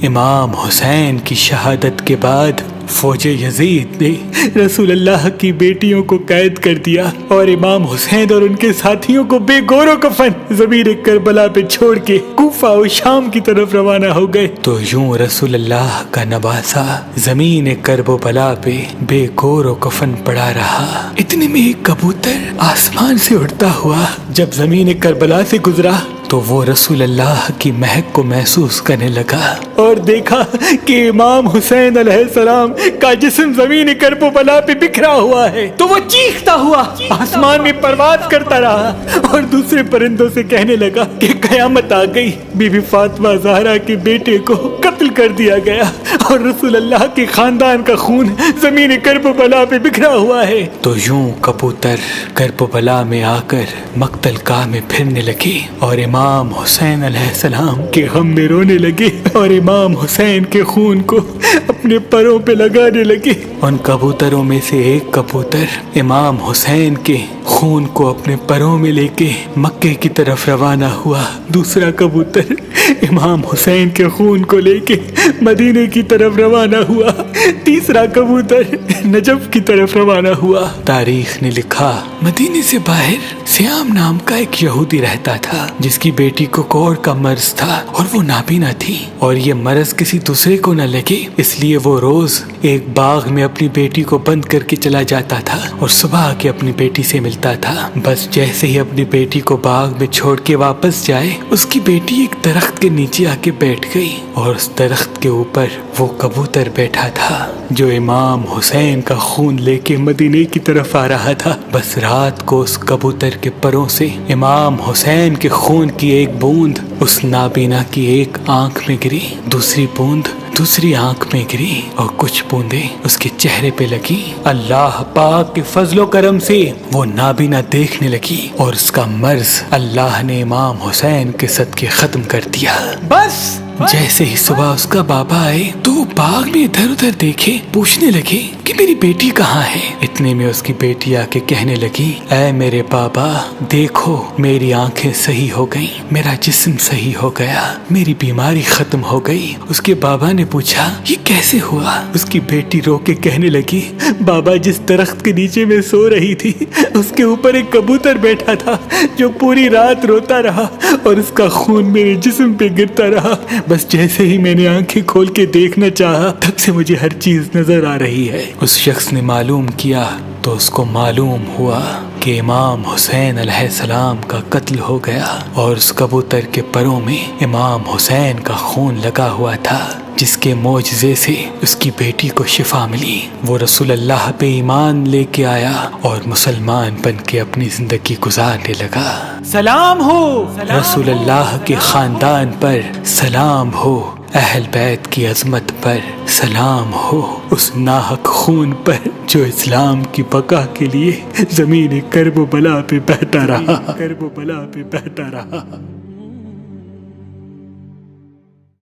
امام حسین کی شہادت کے بعد فوج یزید نے رسول اللہ کی بیٹیوں کو قید کر دیا اور امام حسین اور ان کے ساتھیوں کو بے گور و کفن زمین کربلا پہ چھوڑ کے کوفہ و شام کی طرف روانہ ہو گئے۔ تو یوں رسول اللہ کا نواسا زمین کرب و بلا پہ بے گور و کفن پڑا رہا۔ اتنے میں ایک کبوتر آسمان سے اڑتا ہوا جب زمین کربلا سے گزرا تو وہ رسول اللہ کی مہک کو محسوس کرنے لگا اور دیکھا کہ امام حسین علیہ السلام کا جسم زمین کرب و بلا پہ بکھرا ہوا ہے، تو وہ چیختا ہوا آسمان میں پرواز کرتا رہا اور دوسرے پرندوں سے کہنے لگا کہ قیامت آ گئی، بی بی فاطمہ زہرا کے بیٹے کو قتل کر دیا گیا اور رسول اللہ کے خاندان کا خون زمین کرب و بلا پہ بکھرا ہوا ہے۔ تو یوں کبوتر کرب و بلا میں آ کر مقتل گاہ میں پھرنے لگے اور امام حسین علیہ السلام کے غم میں رونے لگے اور امام حسین کے خون کو اپنے پروں پہ لگانے لگے۔ ان کبوتروں میں سے ایک کبوتر امام حسین کے خون کو اپنے پروں میں لے کے مکے کی طرف روانہ ہوا، دوسرا کبوتر امام حسین کے خون کو لے کے مدینے کی طرف روانہ ہوا، تیسرا کبوتر نجف کی طرف روانہ ہوا۔ تاریخ نے لکھا مدینے سے باہر سیام نام کا ایک یہودی رہتا تھا جس کی بیٹی کو کوڑ کا مرض تھا اور وہ نابینا تھی، اور یہ مرض کسی دوسرے کو نہ لگے اس لیے وہ روز ایک باغ میں اپنی بیٹی کو بند کر کے چلا جاتا تھا اور صبح آ کے اپنی بیٹی سے ملتا تھا۔ بس جیسے ہی اپنی بیٹی کو باغ میں چھوڑ کے واپس جائے اس کی بیٹی ایک درخت کے نیچے آ کے بیٹھ گئی اور اس درخت کے اوپر وہ کبوتر بیٹھا تھا جو امام حسین کا خون لے کے مدینے کی طرف آ رہا تھا۔ بس رات کو اس کبوتر کے پروں سے امام حسین کے خون کی ایک بوند اس نابینا کی ایک آنکھ میں گری، دوسری بوند دوسری آنکھ میں گری اور کچھ بوندیں اس کے چہرے پہ لگی۔ اللہ پاک کے فضل و کرم سے وہ نابینا دیکھنے لگی اور اس کا مرض اللہ نے امام حسین کے صدقے ختم کر دیا۔ بس جیسے ہی صبح اس کا بابا آئے تو وہ باغ میں ادھر ادھر دیکھے، پوچھنے لگے کہ میری بیٹی کہاں ہے۔ اتنے میں اس کی بیٹی آ کے کہنے لگی اے میرے بابا دیکھو میری آنکھیں صحیح ہو گئیں، میرا جسم صحیح ہو گیا، میری بیماری ختم ہو گئی۔ اس کے بابا نے پوچھا یہ کیسے ہوا؟ اس کی بیٹی رو کے کہنے لگی بابا جس درخت کے نیچے میں سو رہی تھی اس کے اوپر ایک کبوتر بیٹھا تھا جو پوری رات روتا رہا اور اس کا خون میرے جسم پہ گرتا رہا۔ بس جیسے ہی میں نے آنکھیں کھول کے دیکھنا چاہا تب سے مجھے ہر چیز نظر آ رہی ہے۔ اس شخص نے معلوم کیا تو اس کو معلوم ہوا کہ امام حسین علیہ السلام کا قتل ہو گیا اور اس کبوتر کے پروں میں امام حسین کا خون لگا ہوا تھا جس کے معجزے سے اس کی بیٹی کو شفا ملی۔ وہ رسول اللہ پہ ایمان لے کے آیا اور مسلمان بن کے اپنی زندگی گزارنے لگا۔ سلام ہو رسول اللہ کے خاندان پر، سلام ہو اہل بیت کی عظمت پر، سلام ہو اس ناحق خون پر جو اسلام کی بقا کے لیے زمین کرب و بلا پہ بہتا رہا۔